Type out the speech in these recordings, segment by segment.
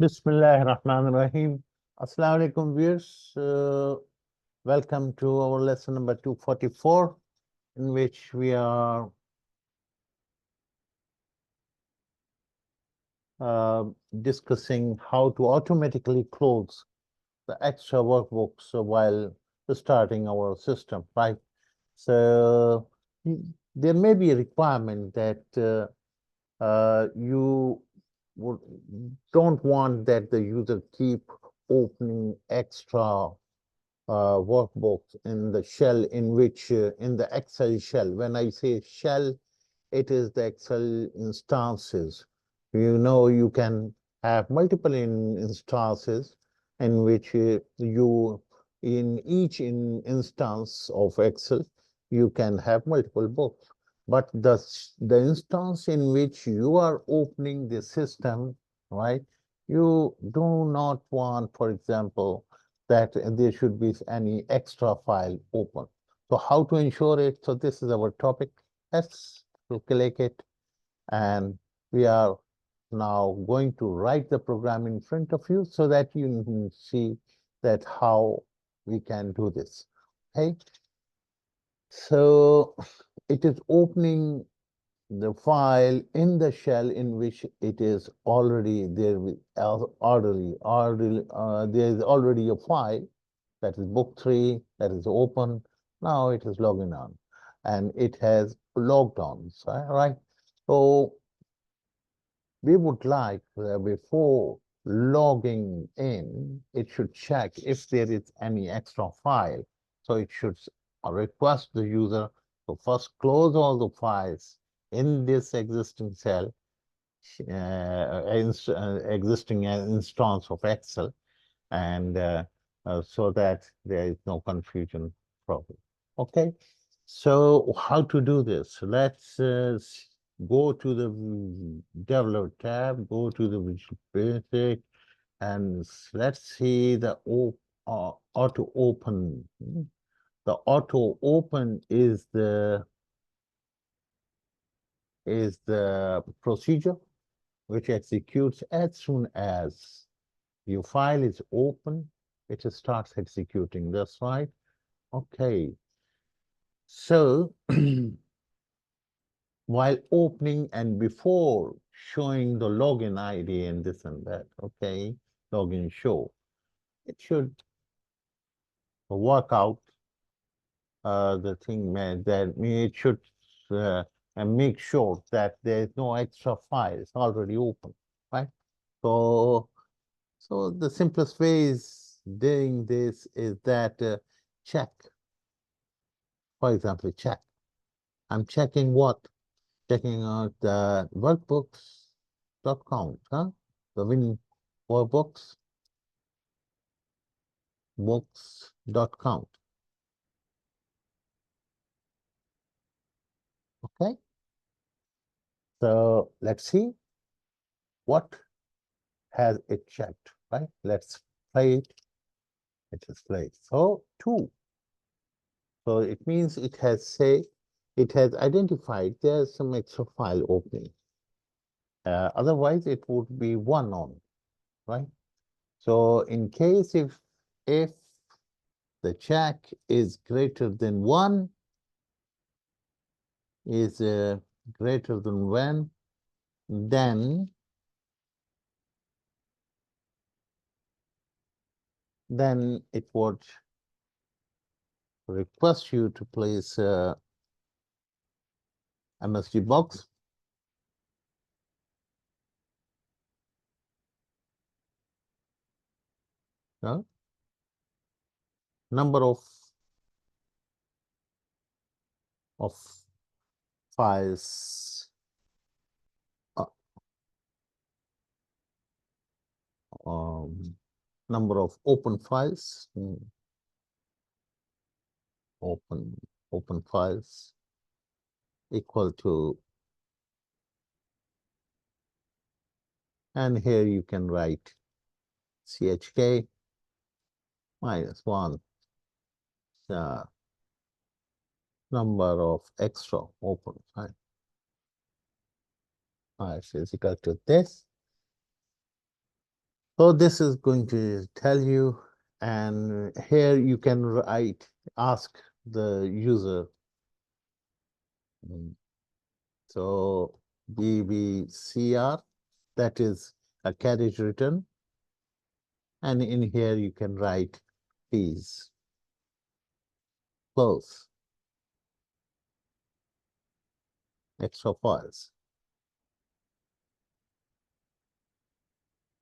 Bismillahirrahmanirrahim. Assalamu alaikum, viewers. Welcome to our lesson number 244, in which we are discussing how to automatically close the extra workbooks while starting our system, right? So there may be a requirement that you would, don't want that the user keep opening extra workbooks in the shell in which in the Excel shell. When I say shell, it is the Excel instances. You know, you can have multiple instances in which in each instance of Excel, you can have multiple books. But the instance in which you are opening the system, right, you do not want, for example, that there should be any extra file open. So how to ensure it? So this is our topic. Let's click it, and we are now going to write the program in front of you so that you can see that how we can do this. Okay, so it is opening the file in the shell in which it is already there with there is already a file that is book 3 that is open. Now it is logging on and it has logged on, right? So we would like before logging in, it should check if there is any extra file. So it should request the user to first close all the files in this existing cell, existing instance of Excel, and so that there is no confusion problem. Okay, so how to do this? Let's go to the Develop tab, go to the Visual Basic, and let's see the auto open. The auto open is the procedure which executes as soon as your file is open, it starts executing. That's right. Okay. So while opening and before showing the login ID and this and that, okay, login show, it should work out the thing that it should and make sure that there is no extra files already open, right? So, the simplest way is doing this is that check, for example, check. I'm checking what? Checking out the workbooks.count, huh? The win workbooks books.count. Okay. So let's see what has it checked, right? Let's play it. It is played. So 2. So it means it has identified there's some extra file opening. Otherwise, it would be 1 on, right? So in case if the check is greater than 1, is greater than 1, then it would request you to place MSG box. Number of files number of open files, open files equal to, and here you can write chk minus 1 the number of extra open files is equal to this. So this is going to tell you, and here you can write, ask the user. So BBCR, that is a carriage return. And in here you can write, please close extra files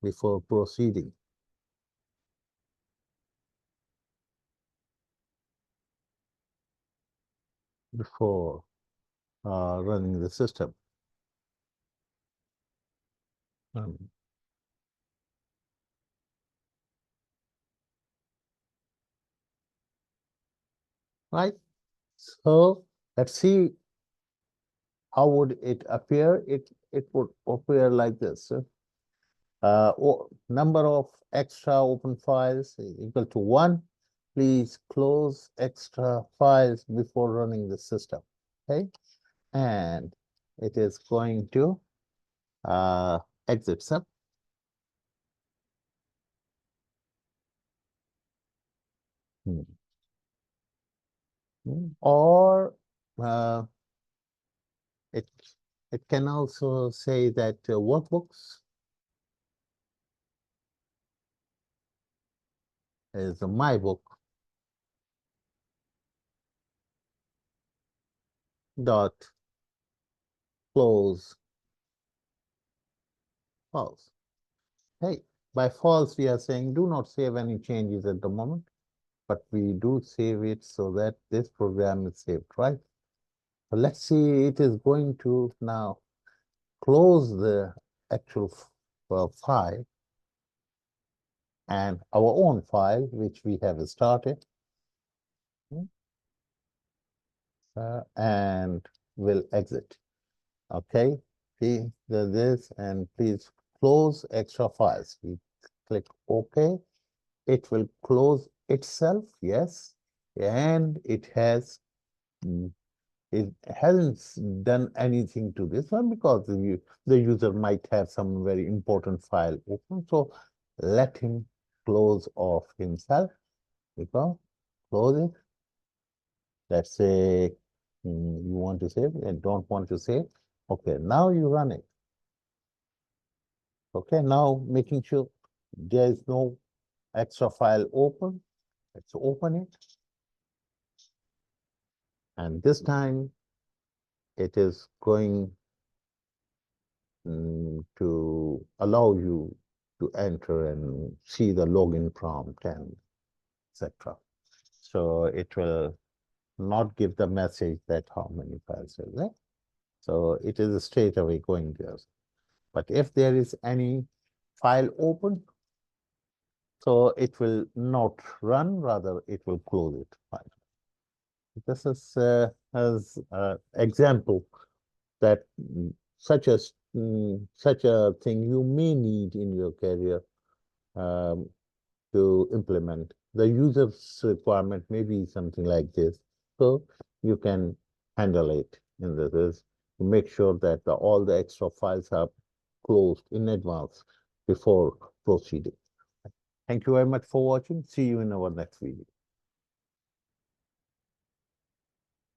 before proceeding. Before running the system. Um, right? So let's see how would it appear. It would appear like this. Number of extra open files is equal to 1. Please close extra files before running the system. Okay, and it is going to exit some. Or it it can also say that workbooks is my book dot close false. Hey, by false we are saying do not save any changes at the moment, but we do save it so that this program is saved, right? So let's see, it is going to now close the actual file and our own file, which we have started, and will exit. Okay, see this, and please close extra files. We click OK. It will close itself, yes, and it hasn't done anything to this one because the user might have some very important file open. So let him close off himself, because close it. Let's say you want to save and don't want to save. Okay, now you run it. Okay, now making sure there is no extra file open. Let's open it. And this time it is going to allow you to enter and see the login prompt and etc. So it will not give the message that how many files are there. So it is straight away going there. But if there is any file open, so it will not run, rather it will close it. Fine. This is as example that such a thing you may need in your career um, to implement. The user's requirement may be something like this, so you can handle it in this to make sure that all the extra files are closed in advance before proceeding. Thank you very much for watching. See you in our next video.